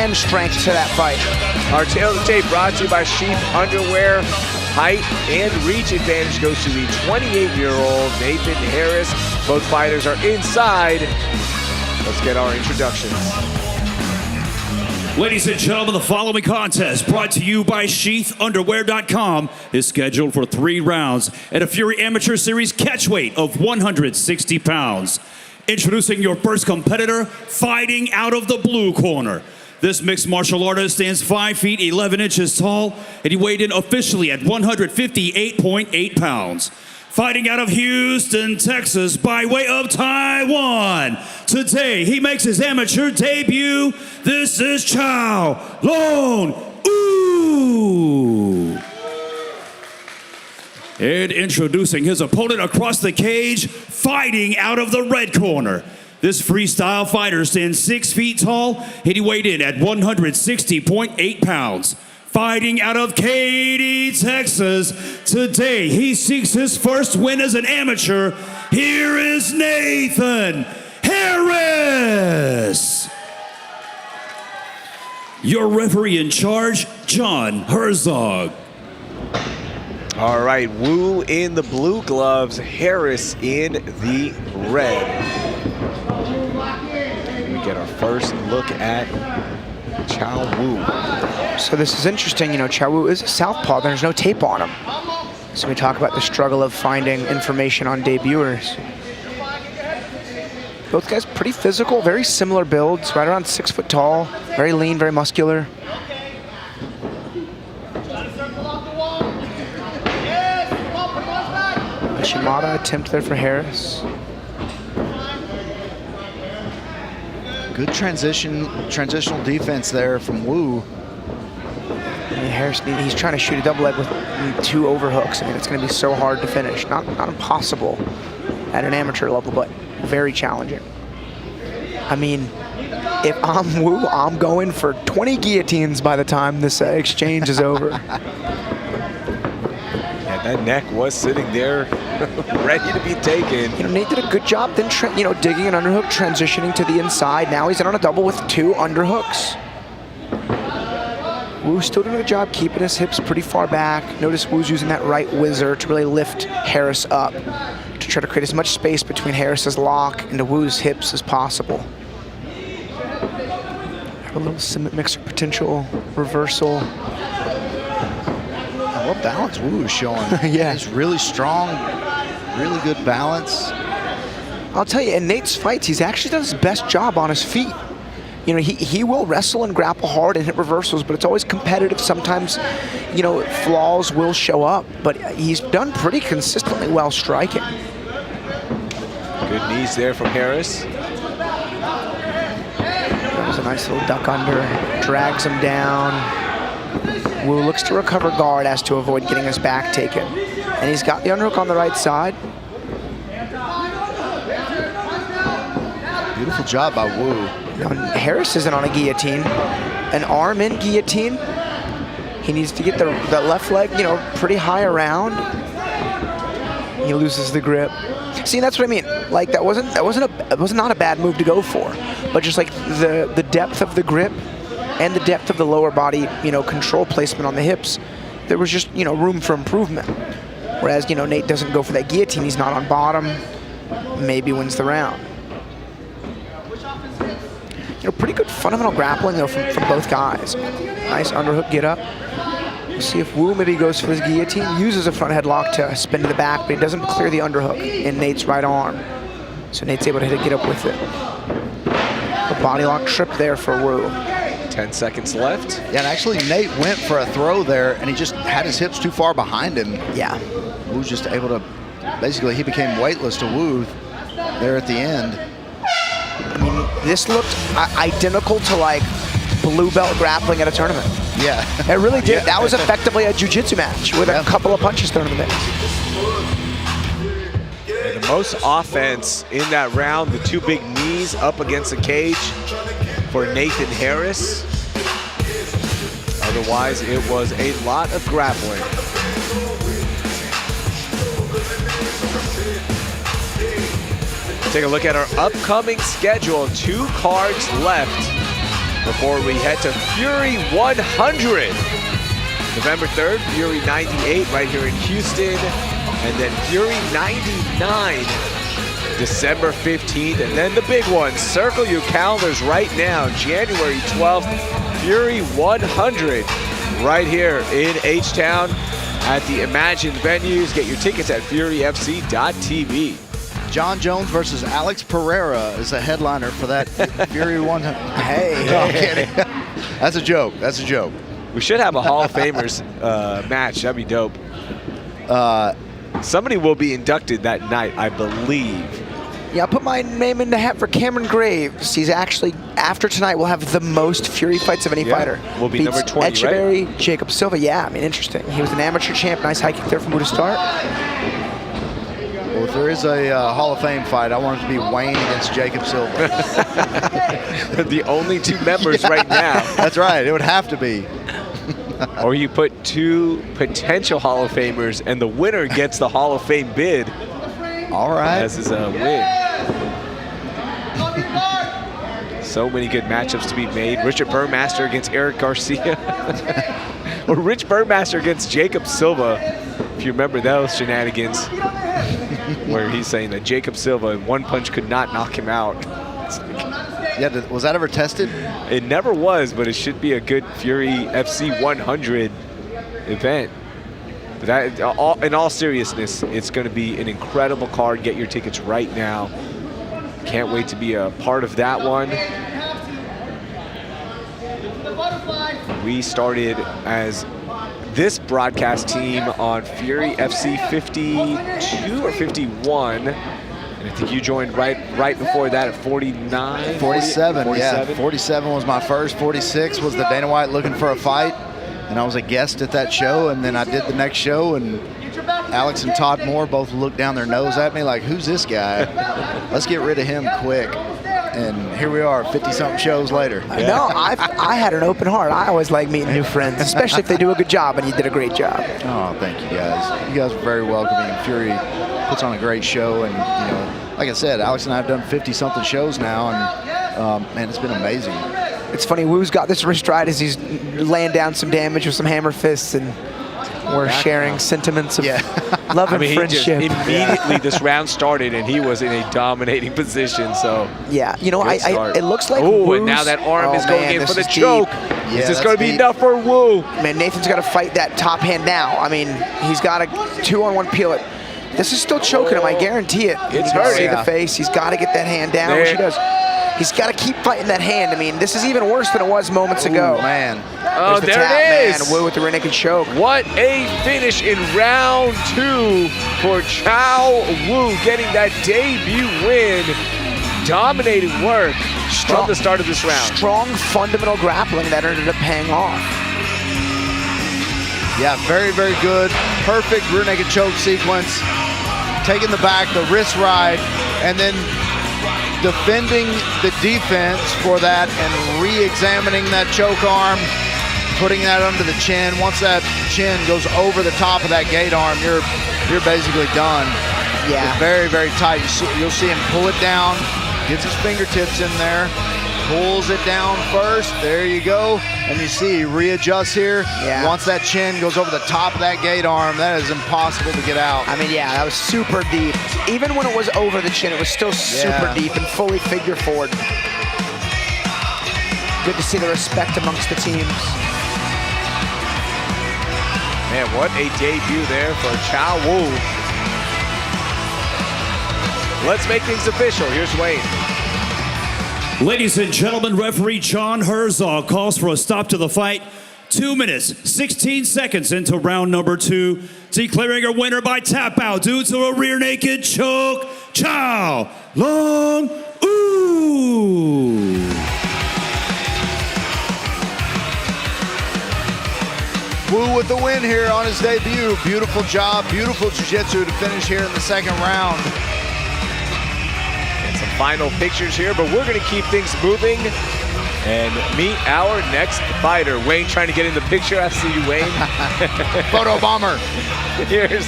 and strength to that fight. Our tail of the tape brought to you by Sheath Underwear. Height and reach advantage goes to the 28-year-old Nathan Harris. Both fighters are inside. Let's get our introductions. Ladies and gentlemen, the following contest, brought to you by SheathUnderwear.com, is scheduled for 3 rounds at a Fury Amateur Series catchweight of 160 pounds. Introducing your first competitor, fighting out of the blue corner. This mixed martial artist stands 5 feet 11 inches tall, and he weighed in officially at 158.8 pounds. Fighting out of Houston, Texas, by way of Taiwan. Today, he makes his amateur debut. This is Chow Lon Ooh. And introducing his opponent across the cage, fighting out of the red corner. This freestyle fighter stands 6 feet tall, and he weighed in at 160.8 pounds. Fighting out of Katy, Texas, today he seeks his first win as an amateur. Here is Nathan Harris. Your referee in charge, John Herzog. All right, Wu in the blue gloves, Harris in the red. We get our first look at Chow Wu. So this is interesting, you know, Chow Wu is a southpaw, there's no tape on him. So we talk about the struggle of finding information on debuters. Both guys pretty physical, very similar builds, right around 6 foot tall, very lean, very muscular. A Shimada attempt there for Harris. Good transitional defense there from Wu. I mean, Harris, he's trying to shoot a double leg with 2 overhooks. I mean, it's going to be so hard to finish. Not impossible at an amateur level, but very challenging. I mean, if I'm Wu, I'm going for 20 guillotines by the time this exchange is over. Yeah, that neck was sitting there ready to be taken. You know, Nate did a good job then, digging an underhook, transitioning to the inside. Now he's in on a double with 2 underhooks. Wu's still doing a good job keeping his hips pretty far back. Notice Wu's using that right whizzer to really lift Harris up, to try to create as much space between Harris's lock and Wu's hips as possible. Have a little cement mixer potential, reversal. What balance Wu is showing. Yeah. He's really strong, really good balance. I'll tell you, in Nate's fights, he's actually done his best job on his feet. You know, he will wrestle and grapple hard and hit reversals, but it's always competitive. Sometimes, you know, flaws will show up, but he's done pretty consistently well striking. Good knees there from Harris. That was a nice little duck under, drags him down. Wu looks to recover guard as to avoid getting his back taken. And he's got the underhook on the right side. Beautiful job by Wu. Now, Harris isn't on a guillotine. An arm in guillotine. He needs to get the left leg, you know, pretty high around. He loses the grip. See, that's what I mean. Like, it was not a bad move to go for, but just like the depth of the grip and the depth of the lower body, you know, control placement on the hips, there was just, you know, room for improvement. Whereas, you know, Nate doesn't go for that guillotine. He's not on bottom. Maybe wins the round. You know, pretty good fundamental grappling though from both guys. Nice underhook get up. We'll see if Wu maybe goes for this guillotine, uses a front headlock to spin to the back, but he doesn't clear the underhook in Nate's right arm. So Nate's able to hit a get up with it. A body lock trip there for Wu. 10 seconds left. Yeah, and actually Nate went for a throw there, and he just had his hips too far behind him. Yeah. Wu's just able to, basically he became weightless to Wu there at the end. I mean, this looked identical to like blue belt grappling at a tournament. Yeah. It really did. Yeah. That was effectively a jiu-jitsu match with a couple of punches thrown in the mix. And the most offense in that round, the 2 big knees up against the cage for Nathan Harris. Otherwise, it was a lot of grappling. Take a look at our upcoming schedule. 2 cards left before we head to Fury 100. November 3rd, Fury 98 right here in Houston. And then Fury 99, December 15th. And then the big one, circle your calendars right now, January 12th, Fury 100 right here in H-Town at the Imagine venues. Get your tickets at furyfc.tv. John Jones versus Alex Pereira is the headliner for that Fury 100. Hey. No, I'm kidding. That's a joke. That's a joke. We should have a Hall of Famers match. That'd be dope. Somebody will be inducted that night, I believe. Yeah, I'll put my name in the hat for Cameron Graves. He's actually, after tonight, will have the most Fury fights of any fighter. Will be Beats number 20, Echeverry, right? Jacob Silva. Yeah, I mean, interesting. He was an amateur champ. Nice high kick there from who to start. Well, if there is a Hall of Fame fight, I want it to be Wayne against Jacob Silva. The only two members right now. That's right. It would have to be. Or you put two potential Hall of Famers, and the winner gets the Hall of Fame bid. All right. As is a win. So many good matchups to be made. Richard Burmaster against Eric Garcia. Or Rich Burmaster against Jacob Silva. If you remember those shenanigans, where he's saying that Jacob Silva in one punch could not knock him out. Yeah, was that ever tested? It never was, but it should be a good Fury FC 100 event. But that, in all seriousness, it's going to be an incredible card. Get your tickets right now. Can't wait to be a part of that one. We started as this broadcast team on Fury FC 52 or 51. And I think you joined right before that at 49? 47, 47. yeah. 47 was my first. 46 was the Dana White looking for a fight. And I was a guest at that show, and then I did the next show, and Alex and Todd Moore both looked down their nose at me like, who's this guy? Let's get rid of him quick. And here we are, 50-something shows later. Yeah. No, I had an open heart. I always like meeting new friends, especially if they do a good job, and you did a great job. Oh, thank you guys. You guys were very welcoming. Fury puts on a great show, and you know, like I said, Alex and I have done 50-something shows now, and man, it's been amazing. It's funny, Woo's got this wrist right as he's laying down some damage with some hammer fists, and we're sharing sentiments of love and friendship. Immediately this round started, and he was in a dominating position. So yeah, you know, it looks like Woo's, and now that arm is going in for the choke. Yeah, is this going to be enough for Woo? Man, Nathan's got to fight that top hand now. I mean, he's got a 2-on-1 peel it. This is still choking him, I guarantee it. It's hurting. See hurting. the face. He's got to get that hand down, which he does. He's got to keep fighting that hand. I mean, this is even worse than it was moments ago. Man. Oh, there it is. Man, Woo with the rear naked choke. What a finish in round 2 for Chow Woo, getting that debut win. Dominating work from the start of this round. Strong fundamental grappling that ended up paying off. Yeah, very, very good. Perfect rear naked choke sequence. Taking the back, the wrist ride, and then defending the defense for that and re-examining that choke arm, putting that under the chin. Once that chin goes over the top of that gate arm, you're basically done. Yeah. It's very, very tight. You'll see him pull it down, gets his fingertips in there, pulls it down first. There you go. And you see he readjusts here. Yeah. Once that chin goes over the top of that gate arm, that is impossible to get out. I mean, yeah, that was super deep. Even when it was over the chin, it was still super deep and fully figure forward. Good to see the respect amongst the teams. Man, what a debut there for Chow Woo. Let's make things official. Here's Wayne. Ladies and gentlemen, referee John Herzog calls for a stop to the fight. 2 minutes, 16 seconds into round number 2. Declaring a winner by tap out due to a rear naked choke, Chow Long Woo. Woo with the win here on his debut. Beautiful job, beautiful jiu-jitsu to finish here in the second round. Some final pictures here, but we're going to keep things moving and meet our next fighter. Wayne trying to get in the picture. I see you, Wayne. Photo bomber. Here's